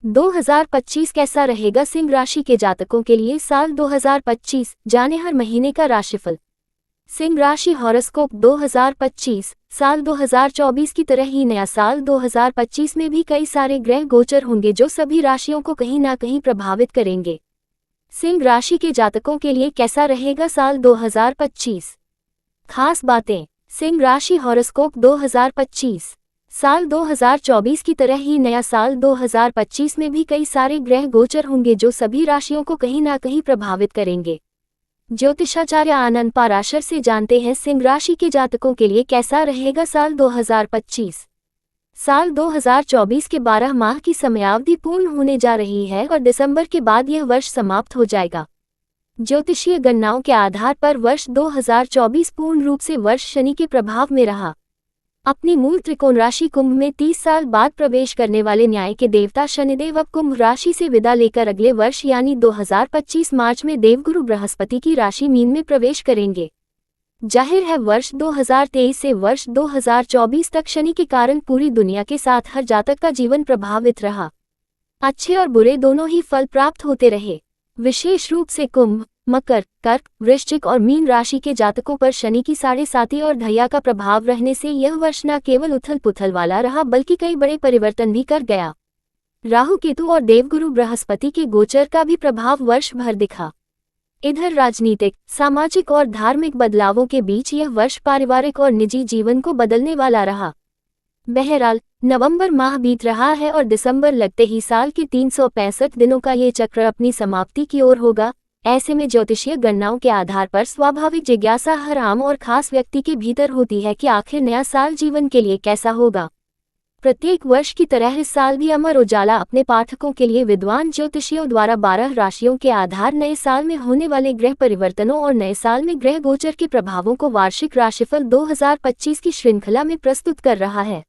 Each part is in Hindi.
2025 कैसा रहेगा सिंह राशि के जातकों के लिए साल 2025, जाने हर महीने का राशिफल। सिंह राशि हॉरोस्कोप 2025 साल 2024 की तरह ही नया साल 2025 में भी कई सारे ग्रह गोचर होंगे जो सभी राशियों को कहीं ना कहीं प्रभावित करेंगे। सिंह राशि के जातकों के लिए कैसा रहेगा साल 2025? खास बातें। सिंह राशि हॉरोस्कोप 2025 साल 2024 की तरह ही नया साल 2025 में भी कई सारे ग्रह गोचर होंगे जो सभी राशियों को कहीं ना कहीं प्रभावित करेंगे। ज्योतिषाचार्य आनंद पाराशर से जानते हैं सिंह राशि के जातकों के लिए कैसा रहेगा साल 2025। साल 2024 के 12 माह की समयावधि पूर्ण होने जा रही है और दिसंबर के बाद यह वर्ष समाप्त हो जाएगा। ज्योतिषीय गणनाओं के आधार पर वर्ष 2024 पूर्ण रूप से वर्ष शनि के प्रभाव में रहा। अपनी मूल त्रिकोण राशि कुंभ में 30 साल बाद प्रवेश करने वाले न्याय के देवता शनिदेव अब कुंभ राशि से विदा लेकर अगले वर्ष यानी 2025 मार्च में देवगुरु बृहस्पति की राशि मीन में प्रवेश करेंगे। जाहिर है वर्ष 2023 से वर्ष 2024 तक शनि के कारण पूरी दुनिया के साथ हर जातक का जीवन प्रभावित रहा। अच्छे और बुरे दोनों ही फल प्राप्त होते रहे। विशेष रूप से कुंभ, मकर, कर्क, वृश्चिक और मीन राशि के जातकों पर शनि की 7.5 और ढैया का प्रभाव रहने से यह वर्ष न केवल उथल पुथल वाला रहा बल्कि कई बड़े परिवर्तन भी कर गया। राहु केतु और देवगुरु बृहस्पति के गोचर का भी प्रभाव वर्ष भर दिखा। इधर राजनीतिक, सामाजिक और धार्मिक बदलावों के बीच यह वर्ष पारिवारिक और निजी जीवन को बदलने वाला रहा। बहरहाल नवंबर माह बीत रहा है और दिसंबर लगते ही साल के 365 दिनों का ये चक्र अपनी समाप्ति की ओर होगा। ऐसे में ज्योतिषीय गणनाओं के आधार पर स्वाभाविक जिज्ञासा हर आम और खास व्यक्ति के भीतर होती है कि आखिर नया साल जीवन के लिए कैसा होगा। प्रत्येक वर्ष की तरह इस साल भी अमर उजाला अपने पाठकों के लिए विद्वान ज्योतिषियों द्वारा 12 राशियों के आधार नए साल में होने वाले ग्रह परिवर्तनों और नए साल में ग्रह गोचर के प्रभावों को वार्षिक राशिफल 2025 की श्रृंखला में प्रस्तुत कर रहा है।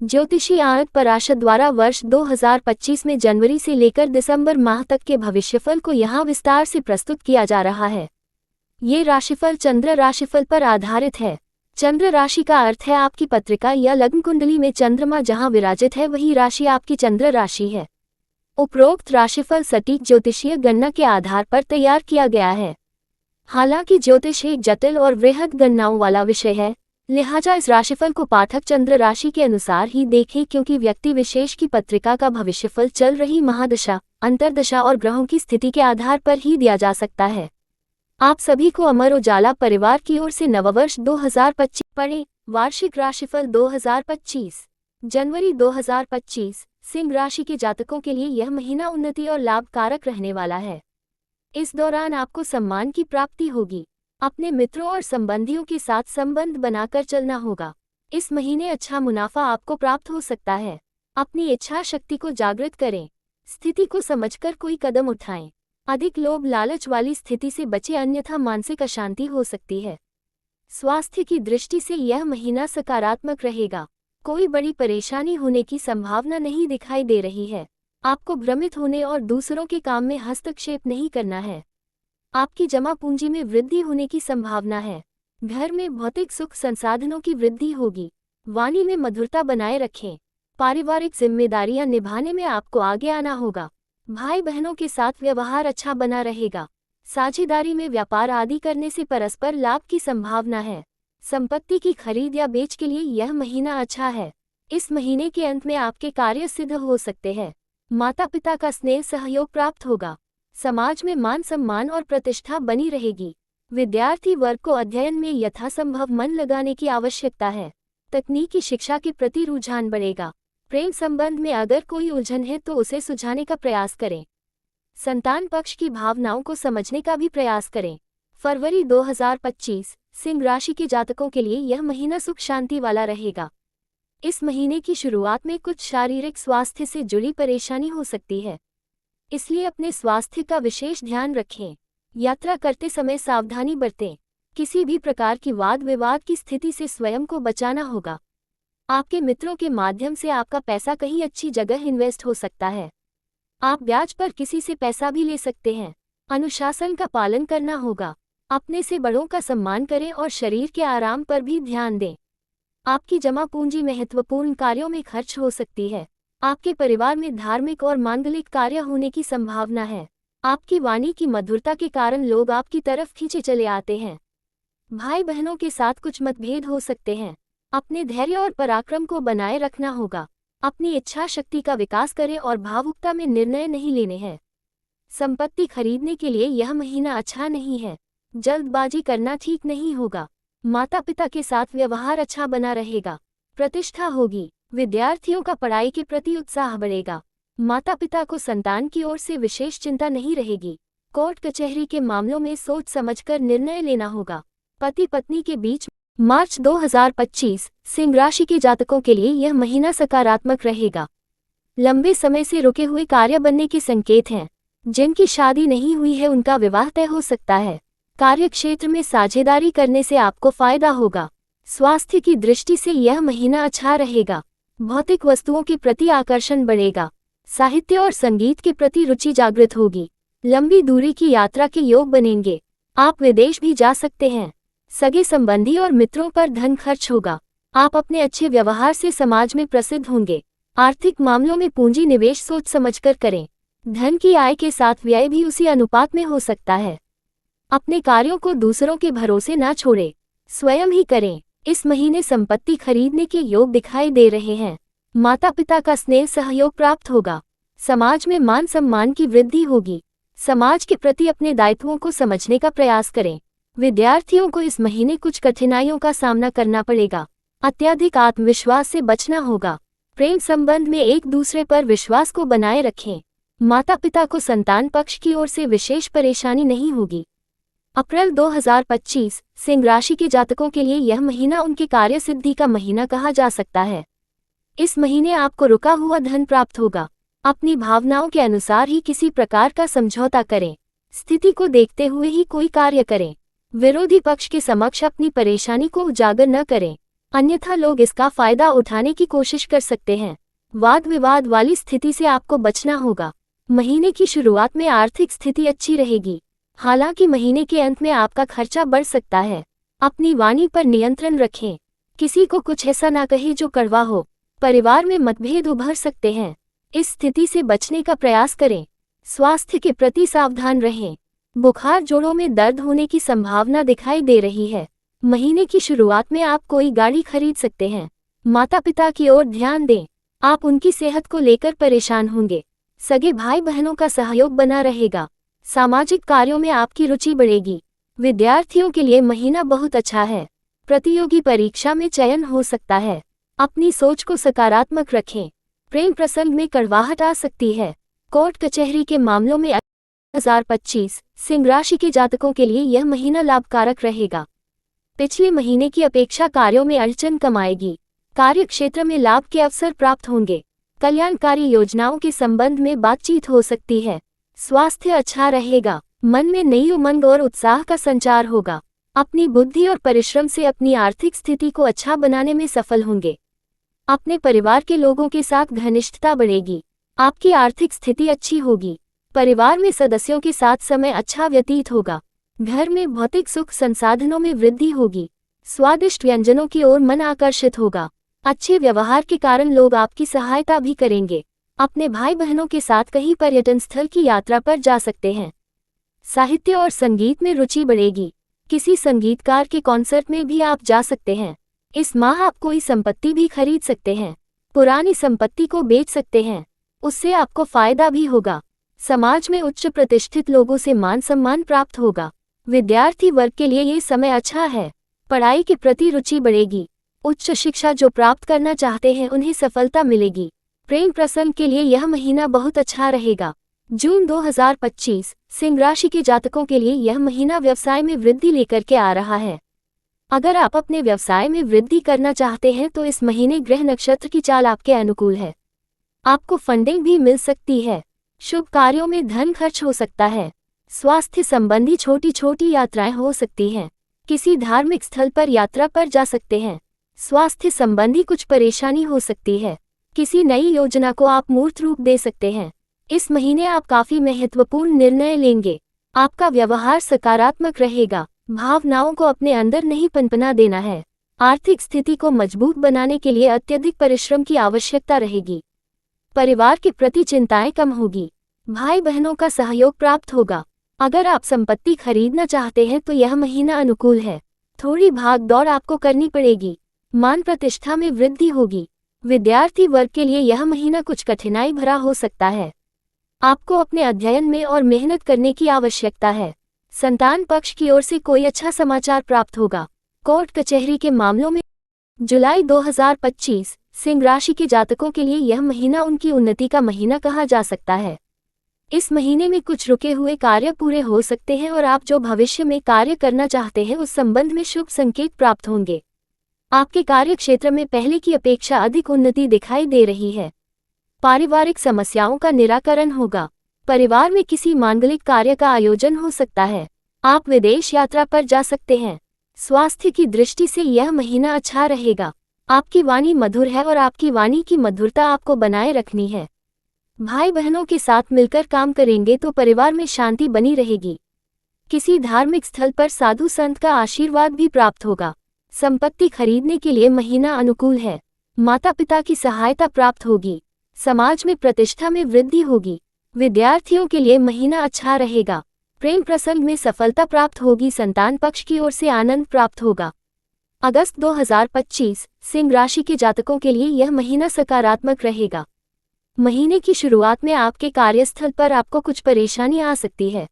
ज्योतिषी आनंद पाराशर द्वारा वर्ष 2025 में जनवरी से लेकर दिसंबर माह तक के भविष्यफल को यहाँ विस्तार से प्रस्तुत किया जा रहा है। ये राशिफल चंद्र राशिफल पर आधारित है। चंद्र राशि का अर्थ है आपकी पत्रिका या लग्न कुंडली में चंद्रमा जहाँ विराजित है वही राशि आपकी चंद्र राशि है। उपरोक्त राशिफल सटीक ज्योतिषीय गणना के आधार पर तैयार किया गया है। हालांकि ज्योतिष एक जटिल और वृहद गणनाओं वाला विषय है, लिहाजा इस राशिफल को पाठक चंद्र राशि के अनुसार ही देखें क्योंकि व्यक्ति विशेष की पत्रिका का भविष्यफल चल रही महादशा, अंतर्दशा और ग्रहों की स्थिति के आधार पर ही दिया जा सकता है। आप सभी को अमर उजाला परिवार की ओर से नववर्ष 2025 पढ़ें। वार्षिक राशिफल 2025 जनवरी 2025 सिंह राशि के जातकों के लिए यह महीना उन्नति और लाभकारक रहने वाला है। इस दौरान आपको सम्मान की प्राप्ति होगी। अपने मित्रों और संबंधियों के साथ संबंध बनाकर चलना होगा। इस महीने अच्छा मुनाफा आपको प्राप्त हो सकता है। अपनी इच्छा शक्ति को जागृत करें। स्थिति को समझकर कोई कदम उठाएं। अधिक लोभ लालच वाली स्थिति से बचें अन्यथा मानसिक अशांति हो सकती है। स्वास्थ्य की दृष्टि से यह महीना सकारात्मक रहेगा। कोई बड़ी परेशानी होने की संभावना नहीं दिखाई दे रही है। आपको भ्रमित होने और दूसरों के काम में हस्तक्षेप नहीं करना है। आपकी जमा पूंजी में वृद्धि होने की संभावना है। घर में भौतिक सुख संसाधनों की वृद्धि होगी। वाणी में मधुरता बनाए रखें। पारिवारिक जिम्मेदारियां निभाने में आपको आगे आना होगा। भाई बहनों के साथ व्यवहार अच्छा बना रहेगा। साझेदारी में व्यापार आदि करने से परस्पर लाभ की संभावना है। संपत्ति की खरीद या बेच के लिए यह महीना अच्छा है। इस महीने के अंत में आपके कार्य सिद्ध हो सकते हैं। माता पिता का स्नेह सहयोग प्राप्त होगा। समाज में मान सम्मान और प्रतिष्ठा बनी रहेगी। विद्यार्थी वर्ग को अध्ययन में यथासंभव मन लगाने की आवश्यकता है। तकनीकी शिक्षा के प्रति रुझान बढ़ेगा। प्रेम संबंध में अगर कोई उलझन है तो उसे सुलझाने का प्रयास करें। संतान पक्ष की भावनाओं को समझने का भी प्रयास करें। फरवरी 2025 सिंह राशि के जातकों के लिए यह महीना सुख शांति वाला रहेगा। इस महीने की शुरुआत में कुछ शारीरिक स्वास्थ्य से जुड़ी परेशानी हो सकती है, इसलिए अपने स्वास्थ्य का विशेष ध्यान रखें। यात्रा करते समय सावधानी बरतें। किसी भी प्रकार की वाद विवाद की स्थिति से स्वयं को बचाना होगा। आपके मित्रों के माध्यम से आपका पैसा कहीं अच्छी जगह इन्वेस्ट हो सकता है। आप ब्याज पर किसी से पैसा भी ले सकते हैं। अनुशासन का पालन करना होगा। अपने से बड़ों का सम्मान करें और शरीर के आराम पर भी ध्यान दें। आपकी जमा पूंजी महत्वपूर्ण कार्यों में खर्च हो सकती है। आपके परिवार में धार्मिक और मांगलिक कार्य होने की संभावना है। आपकी वाणी की मधुरता के कारण लोग आपकी तरफ खींचे चले आते हैं। भाई बहनों के साथ कुछ मतभेद हो सकते हैं। अपने धैर्य और पराक्रम को बनाए रखना होगा। अपनी इच्छा शक्ति का विकास करें और भावुकता में निर्णय नहीं लेने हैं। संपत्ति खरीदने के लिए यह महीना अच्छा नहीं है। जल्दबाजी करना ठीक नहीं होगा। माता पिता के साथ व्यवहार अच्छा बना रहेगा। प्रतिष्ठा होगी। विद्यार्थियों का पढ़ाई के प्रति उत्साह बढ़ेगा। माता पिता को संतान की ओर से विशेष चिंता नहीं रहेगी। कोर्ट कचहरी के मामलों में सोच समझकर निर्णय लेना होगा। पति पत्नी के बीच मार्च 2025 सिंह राशि के जातकों के लिए यह महीना सकारात्मक रहेगा। लंबे समय से रुके हुए कार्य बनने के संकेत हैं। जिनकी शादी नहीं हुई है उनका विवाह तय हो सकता है। कार्यक्षेत्र में साझेदारी करने से आपको फायदा होगा। स्वास्थ्य की दृष्टि से यह महीना अच्छा रहेगा। भौतिक वस्तुओं के प्रति आकर्षण बढ़ेगा। साहित्य और संगीत के प्रति रुचि जागृत होगी। लंबी दूरी की यात्रा के योग बनेंगे। आप विदेश भी जा सकते हैं। सगे संबंधी और मित्रों पर धन खर्च होगा। आप अपने अच्छे व्यवहार से समाज में प्रसिद्ध होंगे। आर्थिक मामलों में पूंजी निवेश सोच समझकर करें। धन की आय के साथ व्यय भी उसी अनुपात में हो सकता है। अपने कार्यों को दूसरों के भरोसे न छोड़ें, स्वयं ही करें। इस महीने संपत्ति खरीदने के योग दिखाई दे रहे हैं। माता पिता का स्नेह सहयोग प्राप्त होगा। समाज में मान सम्मान की वृद्धि होगी। समाज के प्रति अपने दायित्वों को समझने का प्रयास करें। विद्यार्थियों को इस महीने कुछ कठिनाइयों का सामना करना पड़ेगा। अत्यधिक आत्मविश्वास से बचना होगा। प्रेम संबंध में एक दूसरे पर विश्वास को बनाए रखें। माता पिता को संतान पक्ष की ओर से विशेष परेशानी नहीं होगी। अप्रैल 2025 सिंह राशि के जातकों के लिए यह महीना उनके कार्य सिद्धि का महीना कहा जा सकता है। इस महीने आपको रुका हुआ धन प्राप्त होगा। अपनी भावनाओं के अनुसार ही किसी प्रकार का समझौता करें। स्थिति को देखते हुए ही कोई कार्य करें। विरोधी पक्ष के समक्ष अपनी परेशानी को उजागर न करें, अन्यथा लोग इसका फायदा उठाने की कोशिश कर सकते हैं। वाद विवाद वाली स्थिति से आपको बचना होगा। महीने की शुरुआत में आर्थिक स्थिति अच्छी रहेगी। हालांकि महीने के अंत में आपका खर्चा बढ़ सकता है। अपनी वाणी पर नियंत्रण रखें। किसी को कुछ ऐसा ना कहे जो कड़वा हो। परिवार में मतभेद उभर सकते हैं। इस स्थिति से बचने का प्रयास करें। स्वास्थ्य के प्रति सावधान रहें। बुखार, जोड़ों में दर्द होने की संभावना दिखाई दे रही है। महीने की शुरुआत में आप कोई गाड़ी खरीद सकते हैं। माता पिता की ओर ध्यान दें। आप उनकी सेहत को लेकर परेशान होंगे। सगे भाई बहनों का सहयोग बना रहेगा। सामाजिक कार्यों में आपकी रुचि बढ़ेगी। विद्यार्थियों के लिए महीना बहुत अच्छा है। प्रतियोगी परीक्षा में चयन हो सकता है। अपनी सोच को सकारात्मक रखें। प्रेम प्रसंग में कड़वाहट आ सकती है। कोर्ट कचहरी के मामलों में 2025 सिंह राशि के जातकों के लिए यह महीना लाभकारक रहेगा। पिछले महीने की अपेक्षा कार्यों में अड़चन कम आएगी। कार्य क्षेत्र में लाभ के अवसर प्राप्त होंगे। कल्याणकारी योजनाओं के संबंध में बातचीत हो सकती है। स्वास्थ्य अच्छा रहेगा। मन में नई उमंग और उत्साह का संचार होगा। अपनी बुद्धि और परिश्रम से अपनी आर्थिक स्थिति को अच्छा बनाने में सफल होंगे। अपने परिवार के लोगों के साथ घनिष्ठता बढ़ेगी। आपकी आर्थिक स्थिति अच्छी होगी। परिवार में सदस्यों के साथ समय अच्छा व्यतीत होगा। घर में भौतिक सुख संसाधनों में वृद्धि होगी। स्वादिष्ट व्यंजनों की ओर मन आकर्षित होगा। अच्छे व्यवहार के कारण लोग आपकी सहायता भी करेंगे। अपने भाई बहनों के साथ कहीं पर्यटन स्थल की यात्रा पर जा सकते हैं। साहित्य और संगीत में रुचि बढ़ेगी। किसी संगीतकार के कॉन्सर्ट में भी आप जा सकते हैं। इस माह आप कोई संपत्ति भी खरीद सकते हैं। पुरानी संपत्ति को बेच सकते हैं, उससे आपको फायदा भी होगा। समाज में उच्च प्रतिष्ठित लोगों से मान सम्मान प्राप्त होगा। विद्यार्थी वर्ग के लिए ये समय अच्छा है। पढ़ाई के प्रति रुचि बढ़ेगी। उच्च शिक्षा जो प्राप्त करना चाहते हैं उन्हें सफलता मिलेगी। प्रेम प्रसंग के लिए यह महीना बहुत अच्छा रहेगा। जून 2025 सिंह राशि के जातकों के लिए यह महीना व्यवसाय में वृद्धि लेकर के आ रहा है। अगर आप अपने व्यवसाय में वृद्धि करना चाहते हैं तो इस महीने ग्रह नक्षत्र की चाल आपके अनुकूल है। आपको फंडिंग भी मिल सकती है। शुभ कार्यों में धन खर्च हो सकता है। स्वास्थ्य संबंधी छोटी छोटी यात्राएं हो सकती हैं। किसी धार्मिक स्थल पर यात्रा पर जा सकते हैं। स्वास्थ्य संबंधी कुछ परेशानी हो सकती है। किसी नई योजना को आप मूर्त रूप दे सकते हैं। इस महीने आप काफी महत्वपूर्ण निर्णय लेंगे। आपका व्यवहार सकारात्मक रहेगा। भावनाओं को अपने अंदर नहीं पनपना देना है। आर्थिक स्थिति को मजबूत बनाने के लिए अत्यधिक परिश्रम की आवश्यकता रहेगी। परिवार के प्रति चिंताएं कम होगी। भाई बहनों का सहयोग प्राप्त होगा। अगर आप संपत्ति खरीदना चाहते हैं तो यह महीना अनुकूल है। थोड़ी भाग दौड़ आपको करनी पड़ेगी। मान प्रतिष्ठा में वृद्धि होगी। विद्यार्थी वर्ग के लिए यह महीना कुछ कठिनाई भरा हो सकता है। आपको अपने अध्ययन में और मेहनत करने की आवश्यकता है। संतान पक्ष की ओर से कोई अच्छा समाचार प्राप्त होगा। कोर्ट कचहरी के मामलों में जुलाई 2025 सिंह राशि के जातकों के लिए यह महीना उनकी उन्नति का महीना कहा जा सकता है। इस महीने में कुछ रुके हुए कार्य पूरे हो सकते हैं और आप जो भविष्य में कार्य करना चाहते हैं उस संबंध में शुभ संकेत प्राप्त होंगे। आपके कार्य क्षेत्र में पहले की अपेक्षा अधिक उन्नति दिखाई दे रही है। पारिवारिक समस्याओं का निराकरण होगा। परिवार में किसी मांगलिक कार्य का आयोजन हो सकता है। आप विदेश यात्रा पर जा सकते हैं। स्वास्थ्य की दृष्टि से यह महीना अच्छा रहेगा। आपकी वाणी मधुर है और आपकी वाणी की मधुरता आपको बनाए रखनी है। भाई बहनों के साथ मिलकर काम करेंगे तो परिवार में शांति बनी रहेगी। किसी धार्मिक स्थल पर साधु संत का आशीर्वाद भी प्राप्त होगा। संपत्ति खरीदने के लिए महीना अनुकूल है। माता पिता की सहायता प्राप्त होगी। समाज में प्रतिष्ठा में वृद्धि होगी। विद्यार्थियों के लिए महीना अच्छा रहेगा। प्रेम प्रसंग में सफलता प्राप्त होगी। संतान पक्ष की ओर से आनंद प्राप्त होगा। अगस्त 2025 सिंह राशि के जातकों के लिए यह महीना सकारात्मक रहेगा। महीने की शुरुआत में आपके कार्यस्थल पर आपको कुछ परेशानी आ सकती है।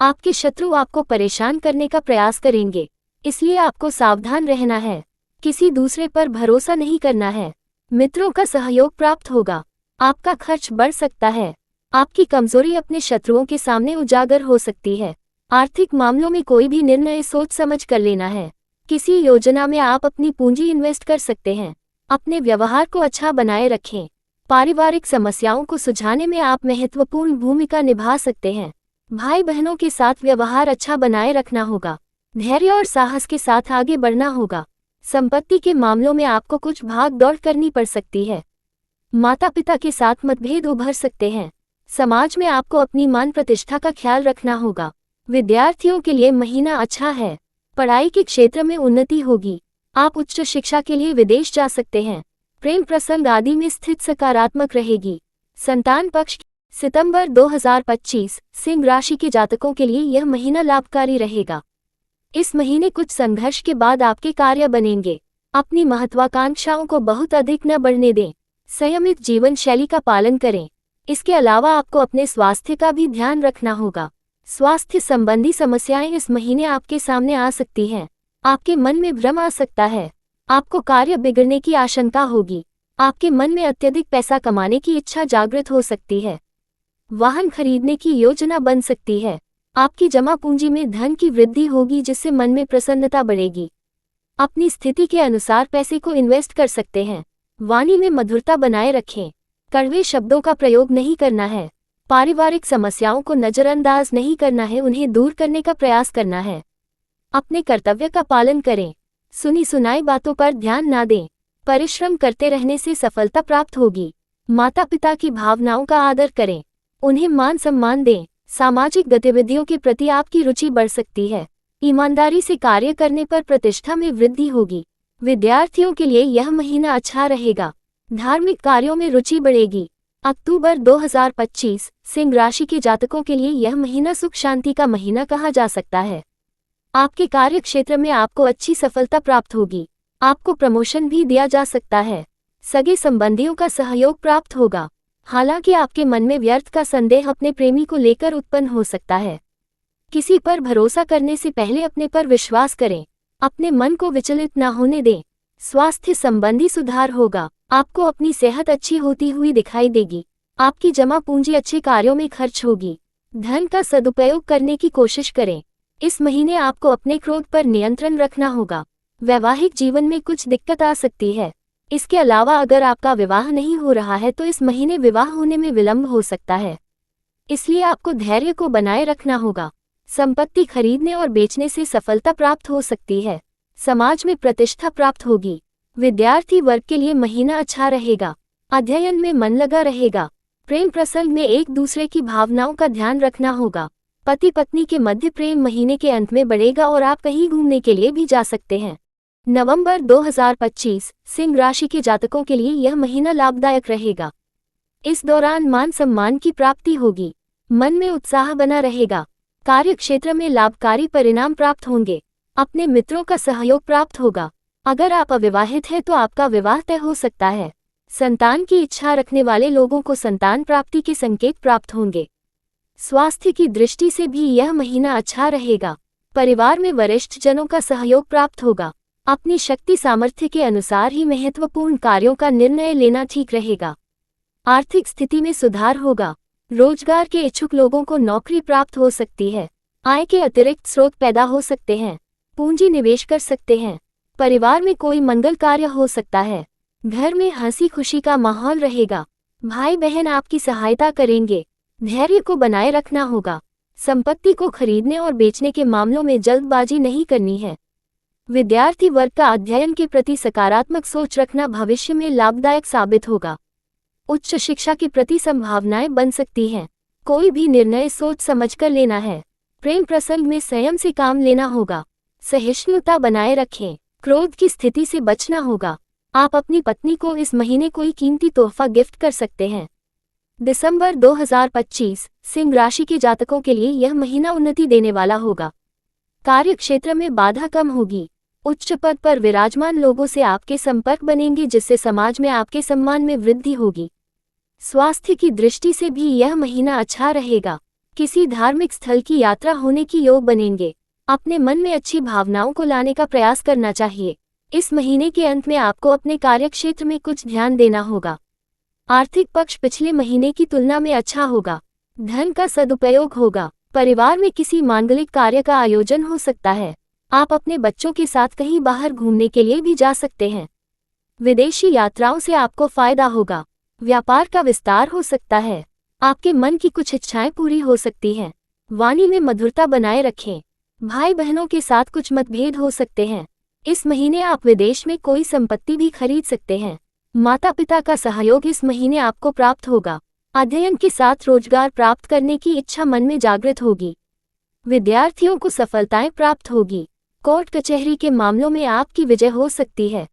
आपके शत्रु आपको परेशान करने का प्रयास करेंगे, इसलिए आपको सावधान रहना है। किसी दूसरे पर भरोसा नहीं करना है। मित्रों का सहयोग प्राप्त होगा। आपका खर्च बढ़ सकता है। आपकी कमजोरी अपने शत्रुओं के सामने उजागर हो सकती है। आर्थिक मामलों में कोई भी निर्णय सोच समझ कर लेना है। किसी योजना में आप अपनी पूंजी इन्वेस्ट कर सकते हैं। अपने व्यवहार को अच्छा बनाए रखें। पारिवारिक समस्याओं को सुलझाने में आप महत्वपूर्ण भूमिका निभा सकते हैं। भाई बहनों के साथ व्यवहार अच्छा बनाए रखना होगा। धैर्य और साहस के साथ आगे बढ़ना होगा। संपत्ति के मामलों में आपको कुछ भाग दौड़ करनी पड़ सकती है। माता पिता के साथ मतभेद उभर सकते हैं। समाज में आपको अपनी मान प्रतिष्ठा का ख्याल रखना होगा। विद्यार्थियों के लिए महीना अच्छा है। पढ़ाई के क्षेत्र में उन्नति होगी। आप उच्च शिक्षा के लिए विदेश जा सकते हैं। प्रेम प्रसंग आदि में स्थिति सकारात्मक रहेगी। संतान पक्ष सितंबर 2025 सिंह राशि के जातकों के लिए यह महीना लाभकारी रहेगा। इस महीने कुछ संघर्ष के बाद आपके कार्य बनेंगे। अपनी महत्वाकांक्षाओं को बहुत अधिक न बढ़ने दें। संयमित जीवन शैली का पालन करें। इसके अलावा आपको अपने स्वास्थ्य का भी ध्यान रखना होगा। स्वास्थ्य संबंधी समस्याएं इस महीने आपके सामने आ सकती हैं। आपके मन में भ्रम आ सकता है। आपको कार्य बिगड़ने की आशंका होगी। आपके मन में अत्यधिक पैसा कमाने की इच्छा जागृत हो सकती है। वाहन खरीदने की योजना बन सकती है। आपकी जमा पूंजी में धन की वृद्धि होगी जिससे मन में प्रसन्नता बढ़ेगी। अपनी स्थिति के अनुसार पैसे को इन्वेस्ट कर सकते हैं। वाणी में मधुरता बनाए रखें। कड़वे शब्दों का प्रयोग नहीं करना है। पारिवारिक समस्याओं को नजरअंदाज नहीं करना है, उन्हें दूर करने का प्रयास करना है। अपने कर्तव्य का पालन करें। सुनी सुनाई बातों पर ध्यान ना दें। परिश्रम करते रहने से सफलता प्राप्त होगी। माता पिता की भावनाओं का आदर करें। उन्हें मान सम्मान दें। सामाजिक गतिविधियों के प्रति आपकी रुचि बढ़ सकती है। ईमानदारी से कार्य करने पर प्रतिष्ठा में वृद्धि होगी। विद्यार्थियों के लिए यह महीना अच्छा रहेगा। धार्मिक कार्यों में रुचि बढ़ेगी। अक्टूबर 2025 सिंह राशि के जातकों के लिए यह महीना सुख शांति का महीना कहा जा सकता है। आपके कार्य क्षेत्र में आपको अच्छी सफलता प्राप्त होगी। आपको प्रमोशन भी दिया जा सकता है। सगे संबंधियों का सहयोग प्राप्त होगा। हालांकि आपके मन में व्यर्थ का संदेह अपने प्रेमी को लेकर उत्पन्न हो सकता है। किसी पर भरोसा करने से पहले अपने पर विश्वास करें। अपने मन को विचलित न होने दें। स्वास्थ्य संबंधी सुधार होगा। आपको अपनी सेहत अच्छी होती हुई दिखाई देगी। आपकी जमा पूंजी अच्छे कार्यों में खर्च होगी। धन का सदुपयोग करने की कोशिश करें। इस महीने आपको अपने क्रोध पर नियंत्रण रखना होगा। वैवाहिक जीवन में कुछ दिक्कत आ सकती है। इसके अलावा अगर आपका विवाह नहीं हो रहा है तो इस महीने विवाह होने में विलंब हो सकता है, इसलिए आपको धैर्य को बनाए रखना होगा। संपत्ति खरीदने और बेचने से सफलता प्राप्त हो सकती है। समाज में प्रतिष्ठा प्राप्त होगी। विद्यार्थी वर्ग के लिए महीना अच्छा रहेगा। अध्ययन में मन लगा रहेगा। प्रेम प्रसंग में एक दूसरे की भावनाओं का ध्यान रखना होगा। पति पत्नी के मध्य प्रेम महीने के अंत में बढ़ेगा और आप कहीं घूमने के लिए भी जा सकते हैं। नवंबर 2025 सिंह राशि के जातकों के लिए यह महीना लाभदायक रहेगा। इस दौरान मान सम्मान की प्राप्ति होगी। मन में उत्साह बना रहेगा। कार्य क्षेत्र में लाभकारी परिणाम प्राप्त होंगे। अपने मित्रों का सहयोग प्राप्त होगा। अगर आप अविवाहित हैं तो आपका विवाह तय हो सकता है। संतान की इच्छा रखने वाले लोगों को संतान प्राप्ति के संकेत प्राप्त होंगे। स्वास्थ्य की दृष्टि से भी यह महीना अच्छा रहेगा। परिवार में वरिष्ठ जनों का सहयोग प्राप्त होगा। अपनी शक्ति सामर्थ्य के अनुसार ही महत्वपूर्ण कार्यों का निर्णय लेना ठीक रहेगा। आर्थिक स्थिति में सुधार होगा। रोजगार के इच्छुक लोगों को नौकरी प्राप्त हो सकती है। आय के अतिरिक्त स्रोत पैदा हो सकते हैं। पूंजी निवेश कर सकते हैं। परिवार में कोई मंगल कार्य हो सकता है। घर में हंसी खुशी का माहौल रहेगा। भाई बहन आपकी सहायता करेंगे। धैर्य को बनाए रखना होगा। संपत्ति को खरीदने और बेचने के मामलों में जल्दबाजी नहीं करनी है। विद्यार्थी वर्ग का अध्ययन के प्रति सकारात्मक सोच रखना भविष्य में लाभदायक साबित होगा। उच्च शिक्षा के प्रति संभावनाएं बन सकती हैं। कोई भी निर्णय सोच समझकर लेना है। प्रेम प्रसंग में संयम से काम लेना होगा। सहिष्णुता बनाए रखें। क्रोध की स्थिति से बचना होगा। आप अपनी पत्नी को इस महीने कोई कीमती तोहफा गिफ्ट कर सकते हैं। दिसंबर 2025 सिंह राशि के जातकों के लिए यह महीना उन्नति देने वाला होगा। कार्य क्षेत्र में बाधा कम होगी। उच्च पद पर विराजमान लोगों से आपके संपर्क बनेंगे, जिससे समाज में आपके सम्मान में वृद्धि होगी। स्वास्थ्य की दृष्टि से भी यह महीना अच्छा रहेगा। किसी धार्मिक स्थल की यात्रा होने की योग बनेंगे। अपने मन में अच्छी भावनाओं को लाने का प्रयास करना चाहिए। इस महीने के अंत में आपको अपने कार्यक्षेत्र में कुछ ध्यान देना होगा। आर्थिक पक्ष पिछले महीने की तुलना में अच्छा होगा। धन का सदुपयोग होगा। परिवार में किसी मांगलिक कार्य का आयोजन हो सकता है। आप अपने बच्चों के साथ कहीं बाहर घूमने के लिए भी जा सकते हैं। विदेशी यात्राओं से आपको फायदा होगा। व्यापार का विस्तार हो सकता है। आपके मन की कुछ इच्छाएं पूरी हो सकती हैं। वाणी में मधुरता बनाए रखें। भाई बहनों के साथ कुछ मतभेद हो सकते हैं। इस महीने आप विदेश में कोई संपत्ति भी खरीद सकते हैं। माता पिता का सहयोग इस महीने आपको प्राप्त होगा। अध्ययन के साथ रोजगार प्राप्त करने की इच्छा मन में जागृत होगी। विद्यार्थियों को सफलताएं प्राप्त होगी। कोर्ट कचहरी के मामलों में आपकी विजय हो सकती है।